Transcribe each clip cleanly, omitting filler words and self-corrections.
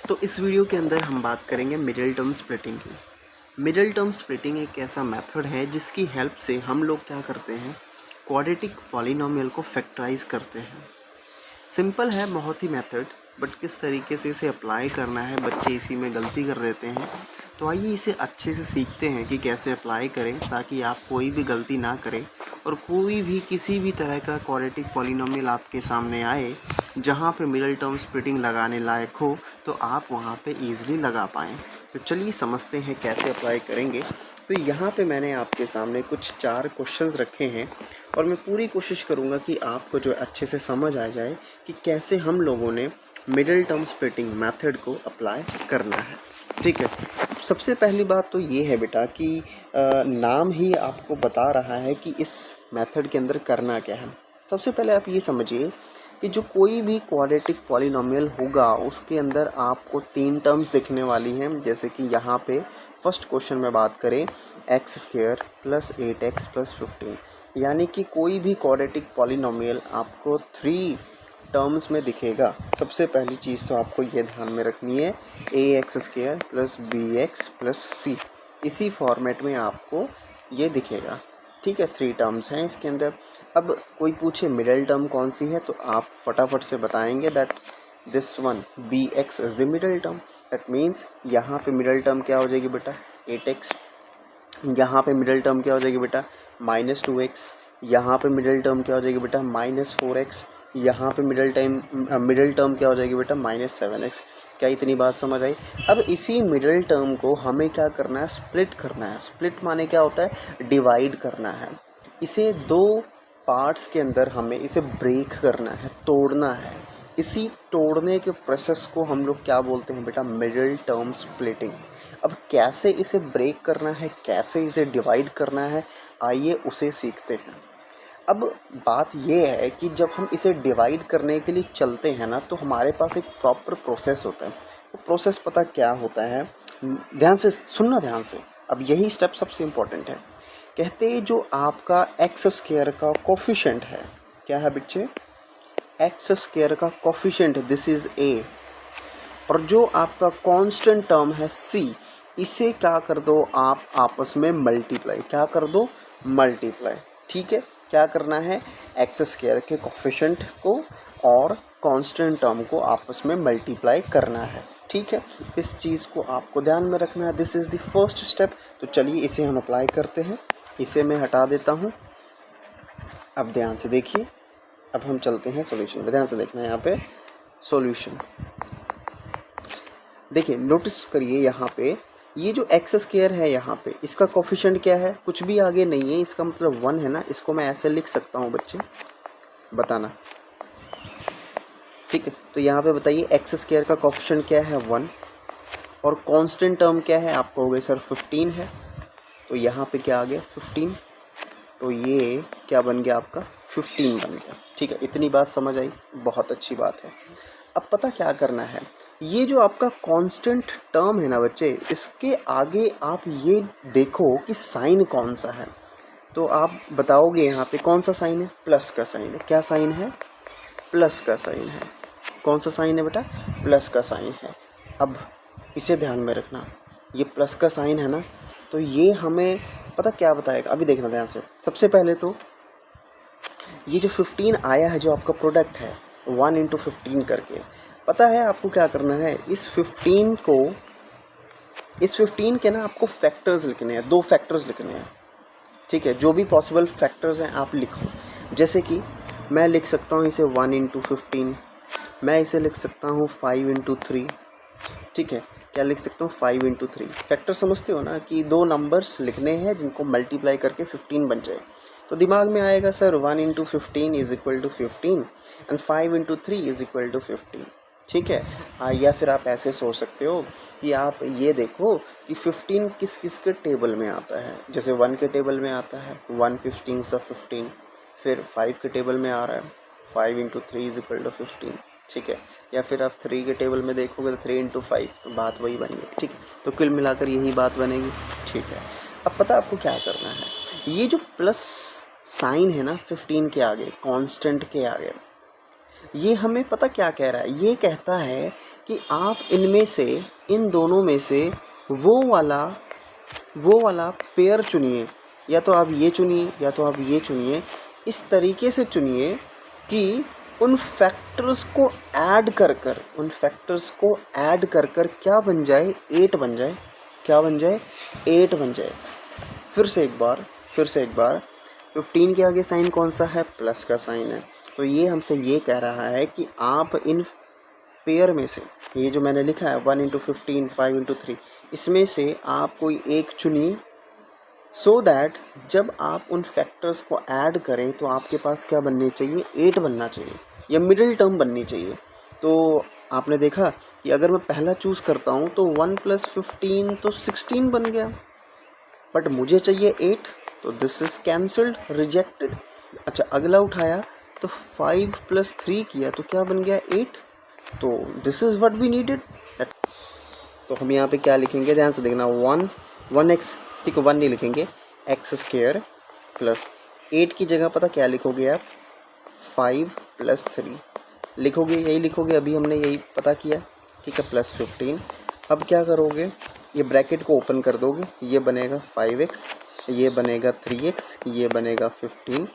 तो इस वीडियो के अंदर हम बात करेंगे मिडिल टर्म स्प्लिटिंग की। मिडिल टर्म स्प्लिटिंग एक ऐसा मेथड है जिसकी हेल्प से हम लोग क्या करते हैं, क्वाड्रेटिक पॉलिनोमियल को फैक्टराइज करते हैं। सिंपल है बहुत ही मेथड, बट किस तरीके से इसे अप्लाई करना है बच्चे इसी में गलती कर देते हैं। तो आइए इसे अच्छे से सीखते हैं कि कैसे अप्लाई करें ताकि आप कोई भी गलती ना करें और कोई भी किसी भी तरह का क्वाड्रेटिक पॉलिनोमियल आपके सामने आए जहाँ पे मिडिल टर्म स्प्लिटिंग लगाने लायक हो तो आप वहाँ पे ईज़िली लगा पाएँ। तो चलिए समझते हैं कैसे अप्लाई करेंगे। तो यहाँ पे मैंने आपके सामने कुछ 4 क्वेश्चंस रखे हैं और मैं पूरी कोशिश करूँगा कि आपको जो अच्छे से समझ आ जाए कि कैसे हम लोगों ने मिडिल टर्म स्प्लिटिंग मेथड को अप्लाई करना है। ठीक है, सबसे पहली बात तो ये है बेटा कि नाम ही आपको बता रहा है कि इस मेथड के अंदर करना क्या है। सबसे पहले आप ये समझिए कि जो कोई भी क्वाड्रेटिक पॉलिनोमियल होगा उसके अंदर आपको 3 टर्म्स दिखने वाली हैं। जैसे कि यहाँ पे फर्स्ट क्वेश्चन में बात करें x² + 8x + 15, यानी कि कोई भी क्वाड्रेटिक पॉलिनोमियल आपको 3 टर्म्स में दिखेगा। सबसे पहली चीज़ तो आपको ये ध्यान में रखनी है, ax² + bx + c, इसी फॉर्मेट में आपको ये दिखेगा। ठीक है, 3 टर्म्स हैं इसके अंदर। अब कोई पूछे मिडिल टर्म कौन सी है तो आप फटाफट से बताएंगे that this one bx is the middle term. That means यहाँ पे मिडिल टर्म क्या हो जाएगी बेटा 8x, यहाँ पे मिडिल टर्म क्या हो जाएगी बेटा -2x, यहाँ पे मिडिल टर्म क्या हो जाएगी बेटा -4x, यहाँ पे मिडिल टर्म क्या हो जाएगी बेटा -7x। क्या इतनी बात समझ आई? अब इसी मिडिल टर्म को हमें क्या करना है, स्प्लिट करना है। स्प्लिट माने क्या होता है, डिवाइड करना है। इसे 2 पार्ट्स के अंदर हमें इसे ब्रेक करना है, तोड़ना है। इसी तोड़ने के प्रोसेस को हम लोग क्या बोलते हैं बेटा, मिडिल टर्म स्प्लिटिंग। अब कैसे इसे ब्रेक करना है, कैसे इसे डिवाइड करना है, आइए उसे सीखते हैं। अब बात ये है कि जब हम इसे डिवाइड करने के लिए चलते हैं ना तो हमारे पास एक प्रॉपर प्रोसेस होता है। वो प्रोसेस पता क्या होता है, ध्यान से सुनना, ध्यान से। अब यही स्टेप सबसे इम्पोर्टेंट है। कहते हैं जो आपका x² का कोफिशिएंट है, क्या है बच्चे, x² का कोफिशिएंट, दिस इज़ a, और जो आपका कांस्टेंट टर्म है c, इसे क्या कर दो आप आपस में मल्टीप्लाई, क्या कर दो, मल्टीप्लाई। ठीक है, क्या करना है, x² के कोफिशिएंट को और कांस्टेंट टर्म को आपस में मल्टीप्लाई करना है। ठीक है, इस चीज़ को आपको ध्यान में रखना है। This is the first step. तो चलिए इसे हम अप्लाई करते हैं। इसे मैं हटा देता हूँ। अब ध्यान से देखिए, अब हम चलते हैं सॉल्यूशन में। ध्यान से देखना है यहाँ पे सॉल्यूशन। देखिए, नोटिस करिए यहाँ पे ये जो x² है यहाँ पे इसका कोफिशिएंट क्या है, कुछ भी आगे नहीं है, इसका मतलब 1 है ना। इसको मैं ऐसे लिख सकता हूँ बच्चे, बताना। ठीक है, तो यहाँ पे बताइए x² का कोफिशिएंट क्या है 1 और कांस्टेंट टर्म क्या है, आप कहोगे सर 15 है, तो यहाँ पे क्या आ गया 15, तो ये क्या बन गया आपका 15 बन गया। ठीक है, इतनी बात समझ आई, बहुत अच्छी बात है। अब पता क्या करना है, ये जो आपका कांस्टेंट टर्म है ना बच्चे, इसके आगे आप ये देखो कि साइन कौन सा है। तो आप बताओगे यहाँ पे कौन सा साइन है, प्लस का साइन है। क्या साइन है, प्लस का साइन है। कौन सा साइन है बेटा, प्लस का साइन है। अब इसे ध्यान में रखना, ये प्लस का साइन है ना, तो ये हमें पता क्या बताएगा, अभी देखना ध्यान से। सबसे पहले तो ये जो 15 आया है, जो आपका प्रोडक्ट है 1 × 15 करके, पता है आपको क्या करना है, इस 15 के ना आपको फैक्टर्स लिखने हैं, 2 फैक्टर्स लिखने हैं। ठीक है, जो भी पॉसिबल फैक्टर्स हैं आप लिखो। जैसे कि मैं लिख सकता हूँ इसे 1 × 15, मैं इसे लिख सकता हूँ 5 × 3। ठीक है, क्या लिख सकता हूँ 5 × 3। फैक्टर समझते हो ना कि 2 नंबर्स लिखने हैं जिनको मल्टीप्लाई करके 15 बन जाए। तो दिमाग में आएगा सर 1 × 15 = 15 एंड 5 × 3 = 15। ठीक है, या फिर आप ऐसे सोच सकते हो कि आप ये देखो कि 15 किस किस के टेबल में आता है। जैसे 1 के टेबल में आता है 1 15 = 15, फिर 5 के टेबल में आ रहा है 5 × 3 = 15। ठीक है, या फिर आप 3 के टेबल में देखोगे तो 3 × 5, तो बात वही बनेगी। ठीक है, तो कुल मिलाकर यही बात बनेगी। ठीक है, अब पता आपको क्या करना है, ये जो प्लस साइन है ना 15 के आगे, कांस्टेंट के आगे, ये हमें पता क्या कह रहा है, ये कहता है कि आप इनमें से, इन दोनों में से वो वाला पेयर चुनिए, या तो आप ये चुनिए या तो आप ये चुनिए। इस तरीके से चुनिए कि उन फैक्टर्स को ऐड कर क्या बन जाए, 8 बन जाए। क्या बन जाए, 8 बन जाए। फिर से एक बार 15 के आगे साइन कौन सा है, प्लस का साइन है। तो ये हमसे ये कह रहा है कि आप इन पेयर में से, ये जो मैंने लिखा है 1 × 15, 5 × 3, इसमें से आप कोई एक चुनिए, सो दैट जब आप उन फैक्टर्स को ऐड करें तो आपके पास क्या बनने चाहिए, 8 बनना चाहिए, या मिडिल टर्म बननी चाहिए। तो आपने देखा कि अगर मैं पहला चूज़ करता हूँ तो 1 + 15 तो 16 बन गया, बट मुझे चाहिए 8, तो दिस इज़ कैंसल्ड, रिजेक्टेड। अच्छा, अगला उठाया तो 5 + 3 किया तो क्या बन गया, 8। तो this is what we needed. तो हम यहाँ पे क्या लिखेंगे, ध्यान से देखना, 1x, ठीक है, 1 नहीं लिखेंगे, x² प्लस 8 की जगह पता क्या लिखोगे आप, 5 + 3 लिखोगे, यही लिखोगे, अभी हमने यही पता किया, ठीक है, प्लस 15। अब क्या करोगे, ये ब्रैकेट को ओपन कर दोगे, ये बनेगा 5x, ये बनेगा 3x, ये बनेगा 15।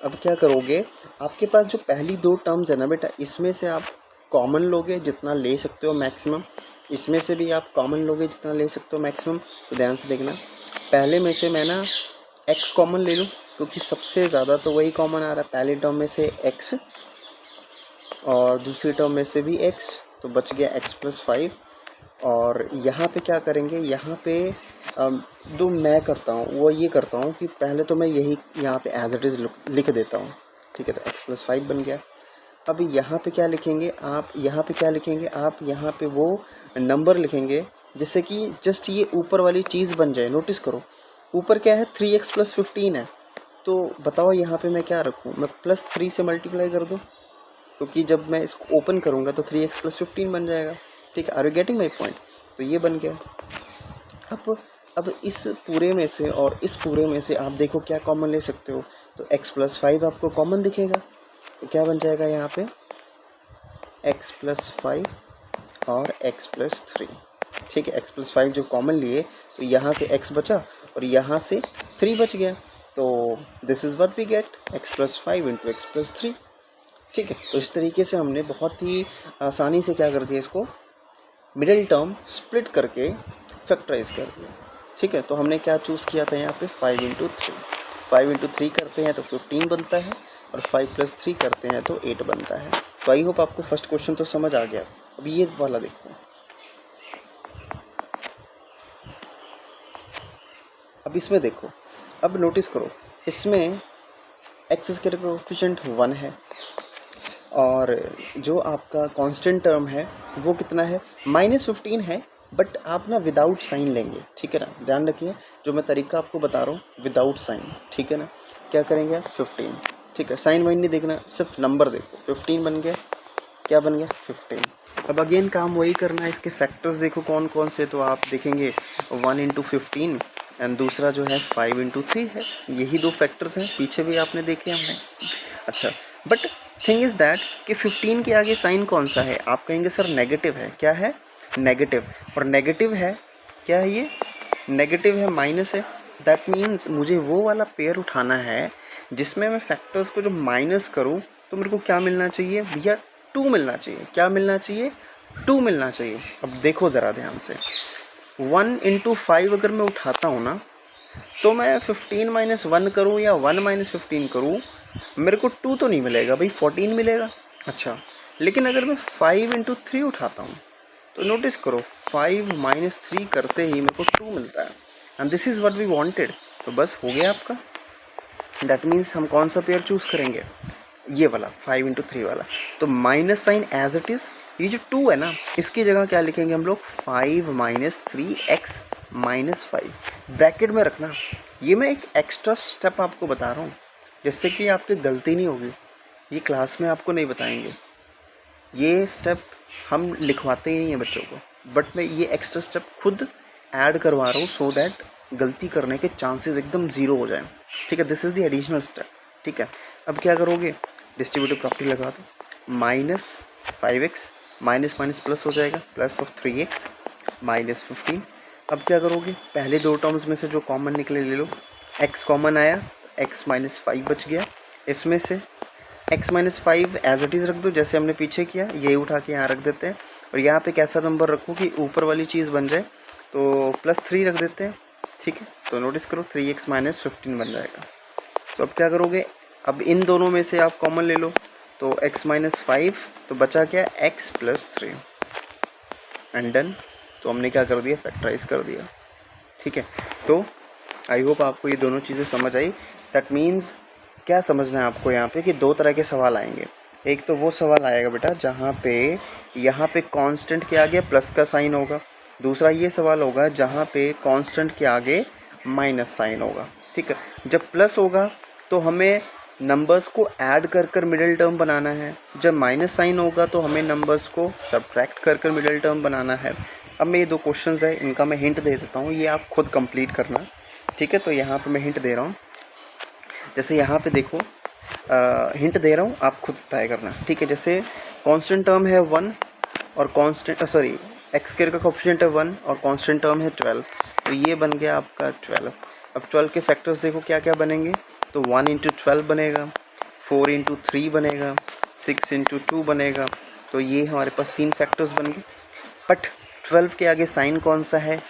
अब क्या करोगे, आपके पास जो पहली दो टर्म्स है ना बेटा, इसमें से आप कॉमन लोगे जितना ले सकते हो मैक्सिमम, इसमें से भी आप कॉमन लोगे जितना ले सकते हो मैक्सिमम। तो ध्यान से देखना, पहले में से मैं ना x कॉमन ले लूँ, क्योंकि सबसे ज़्यादा तो वही कॉमन आ रहा है, पहले टर्म में से x और दूसरी टर्म में से भी x, तो बच गया x + 5। और यहाँ पे क्या करेंगे, यहाँ पे जो मैं करता हूँ वो ये करता हूँ कि पहले तो मैं यही यहाँ पे एज इट इज़ लिख देता हूँ, ठीक है, तो x + 5 बन गया। अब यहाँ पे क्या लिखेंगे आप, यहाँ पे वो नंबर लिखेंगे जिससे कि जस्ट ये ऊपर वाली चीज़ बन जाए। नोटिस करो, ऊपर क्या है, 3x + 15 है, तो बताओ यहाँ पे मैं क्या रखूँ, मैं +3 से मल्टीप्लाई कर दूँ, क्योंकि जब मैं इसको ओपन करूँगा तो 3x + 15 बन जाएगा, ठीक है। Are you getting my point? तो ये बन गया। अब इस पूरे में से और इस पूरे में से आप देखो क्या कॉमन ले सकते हो, तो x + 5 आपको कॉमन दिखेगा, तो क्या बन जाएगा यहाँ पे, x + 5 और x + 3, ठीक है। x + 5 जो कॉमन लिए तो यहाँ से x बचा और यहाँ से 3 बच गया, तो this is what we get, x + 5 × x + 3, ठीक है। तो इस तरीके से हमने बहुत ही आसानी से क्या कर दिया, इसको मिडिल टर्म स्प्लिट करके फैक्टराइज कर दिया, ठीक है। तो हमने क्या चूज़ किया था यहाँ पे, 5 × 3, 5 × 3 करते हैं तो 15 बनता है, और 5 + 3 करते हैं तो 8 बनता है। तो आई होप आपको फर्स्ट क्वेश्चन तो समझ आ गया। अब ये वाला देखो, अब इसमें देखो, अब नोटिस करो, इसमें x का कोएफिशिएंट 1 है, और जो आपका कांस्टेंट टर्म है वो कितना है, -15 है, बट आप ना विदाउट साइन लेंगे, ठीक है ना। ध्यान रखिए, जो मैं तरीका आपको बता रहा हूँ विदाउट साइन, ठीक है ना। क्या करेंगे आप, 15, ठीक है, साइन वाइन नहीं देखना, सिर्फ नंबर देखो, 15 बन गया, क्या बन गया, 15। अब अगेन काम वही करना है, इसके फैक्टर्स देखो कौन कौन से, तो आप देखेंगे 1 × 15 एंड दूसरा जो है 5 × 3 है, यही दो फैक्टर्स हैं, पीछे भी आपने देखे हमने। अच्छा, बट थिंग इज़ दैट कि 15 के आगे साइन कौन सा है, आप कहेंगे सर नेगेटिव है, क्या है, नेगेटिव, और नेगेटिव है, क्या है ये, नेगेटिव है, माइनस है। दैट मीन्स मुझे वो वाला पेयर उठाना है जिसमें मैं फैक्टर्स को जो माइनस करूँ तो मेरे को क्या मिलना चाहिए भैया, 2 मिलना चाहिए। क्या मिलना चाहिए, 2 मिलना चाहिए। अब देखो ज़रा ध्यान से, 1 × 5 अगर मैं उठाता हूँ ना, तो मैं 15 - 1 करूँ या 1 - 15 करूँ, मेरे को 2 तो नहीं मिलेगा भाई, 14 मिलेगा। अच्छा, लेकिन अगर मैं 5 × 3 उठाता हूँ तो नोटिस करो, 5 - 3 करते ही मेरे को 2 मिलता है, and this is what we wanted. तो बस हो गया आपका। दैट मीन्स हम कौन सा पेयर चूज़ करेंगे, ये वाला 5 × 3 वाला। तो minus sign as it is, ये जो 2 है ना, इसकी जगह क्या लिखेंगे हम लोग, 5 - 3x - 5, ब्रैकेट में रखना। ये मैं एक एक्स्ट्रा स्टेप आपको बता रहा हूँ जिससे कि आपकी गलती नहीं होगी, ये क्लास में आपको नहीं बताएंगे, ये स्टेप हम लिखवाते ही नहीं हैं बच्चों को, बट मैं ये एक्स्ट्रा स्टेप खुद ऐड करवा रहा हूँ सो दैट गलती करने के चांसेस एकदम ज़ीरो हो जाएं, ठीक है। This is the additional step, ठीक है। अब क्या करोगे, डिस्ट्रीब्यूटिव प्रॉपर्टी लगा दो, -5x माइनस माइनस प्लस हो जाएगा, प्लस ऑफ 3x माइनस 15। अब क्या करोगे, पहले दो टर्म्स में से जो कॉमन निकले ले लो। x कॉमन आया तो x माइनस 5 बच गया, इसमें से x minus 5 as it is रख दो जैसे हमने पीछे किया, यही उठा के यहाँ रख देते हैं। और यहाँ पे कैसा नंबर रखो कि ऊपर वाली चीज़ बन जाए, तो प्लस 3 रख देते हैं, ठीक है। तो नोटिस करो 3x माइनस 15 बन जाएगा। तो अब क्या करोगे, अब इन दोनों में से आप कॉमन ले लो, तो x माइनस 5 तो बचा क्या, x प्लस 3 एंड डन। तो हमने क्या कर दिया, फैक्टराइज कर दिया, ठीक है। तो आई होप आपको ये दोनों चीज़ें समझ आई। दैट मीन्स क्या समझना है आपको यहाँ पे कि दो तरह के सवाल आएंगे। एक तो वो सवाल आएगा बेटा जहाँ पे यहाँ पे कांस्टेंट के आगे प्लस का साइन होगा, दूसरा ये सवाल होगा जहाँ पे कांस्टेंट के आगे माइनस साइन होगा, ठीक है। जब प्लस होगा तो हमें नंबर्स को ऐड कर कर मिडिल टर्म बनाना है, जब माइनस साइन होगा तो हमें नंबर्स को सब्ट्रैक्ट कर कर मिडिल टर्म बनाना है। अब मैं ये दो क्वेश्चंस है, इनका मैं हिंट दे देता हूँ, ये आप खुद कंप्लीट करना, ठीक है। तो यहाँ पे मैं हिंट दे रहा हूँ, जैसे यहाँ पे देखो हिंट दे रहा हूँ, आप खुद ट्राई करना, ठीक है। जैसे कांस्टेंट टर्म है 1 और कांस्टेंट एक्स स्क्वायर का कोएफिशिएंट है 1 और कांस्टेंट टर्म है 12, तो ये बन गया आपका 12। अब 12 के फैक्टर्स देखो क्या क्या बनेंगे, तो 1 इंटू 12 बनेगा, 4 इंटू 3 बनेगा, 6 इंटू 2 बनेगा। तो ये हमारे पास 3 फैक्टर्स बन गए। बट 12 के आगे साइन कौन सा है,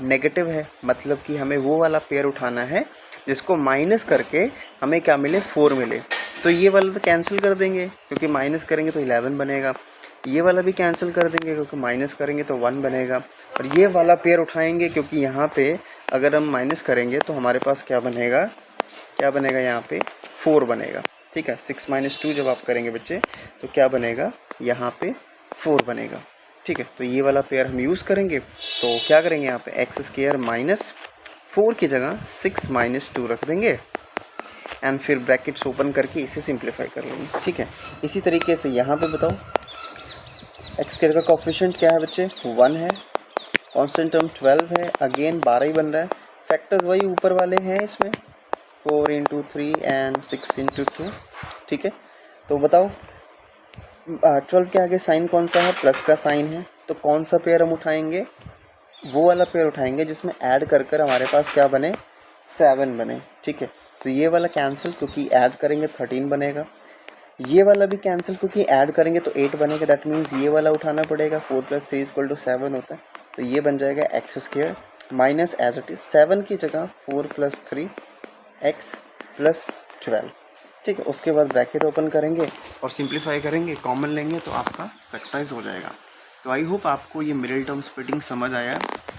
नेगेटिव है, मतलब कि हमें वो वाला पेयर उठाना है जिसको माइनस करके हमें क्या मिले, 4 मिले। तो ये वाला तो कैंसिल कर देंगे क्योंकि माइनस करेंगे तो 11 बनेगा, ये वाला भी कैंसिल कर देंगे क्योंकि माइनस करेंगे तो 1 बनेगा, और ये वाला पेयर उठाएंगे क्योंकि यहाँ पे अगर हम माइनस करेंगे तो हमारे पास क्या बनेगा, यहाँ पे 4 बनेगा, ठीक है। 6 माइनस 2 जब आप करेंगे बच्चे तो क्या बनेगा, यहाँ पे 4 बनेगा, ठीक है। तो ये वाला पेयर हम यूज़ करेंगे, तो क्या करेंगे यहाँ पे एक्स स्क्वायर माइनस 4 की जगह 6 माइनस 2 रख देंगे एंड फिर ब्रैकेट्स ओपन करके इसे सिंप्लीफाई कर लेंगे, ठीक है। इसी तरीके से यहाँ पे बताओ एक्स स्क्वायर का कोएफिशिएंट क्या है बच्चे, 1 है, कांस्टेंट टर्म 12 है, अगेन 12 ही बन रहा है, फैक्टर्स वही ऊपर वाले हैं इसमें, 4 इंटू 3 एंड 6 इंटू 2, ठीक है। तो बताओ 12 के आगे साइन कौन सा है, प्लस का साइन है, तो कौन सा पेयर हम उठाएंगे, वो वाला पेयर उठाएंगे जिसमें ऐड कर कर हमारे पास क्या बने, 7 बने, ठीक है। तो ये वाला कैंसिल क्योंकि ऐड करेंगे 13 बनेगा, ये वाला भी कैंसिल क्योंकि ऐड करेंगे तो 8 बनेगा। दैट मीन्स ये वाला उठाना पड़ेगा, 4 + 3 = 7 होता है, तो ये बन जाएगा X square minus as it is 7 की जगह 4 + 3 x + 12, ठीक है। उसके बाद ब्रैकेट ओपन करेंगे और सिंप्लीफाई करेंगे, कॉमन लेंगे तो आपका फैक्टराइज हो जाएगा। तो आई होप आपको ये मिडिल टर्म स्प्लिटिंग समझ आया,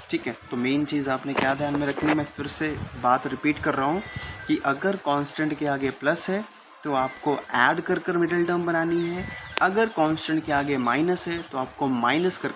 ठीक है। तो मेन चीज़ आपने क्या ध्यान में रखनी है, मैं फिर से बात रिपीट कर रहा हूँ कि अगर कांस्टेंट के आगे प्लस है तो आपको ऐड कर कर मिडिल टर्म बनानी है, अगर कांस्टेंट के आगे माइनस है तो आपको माइनस कर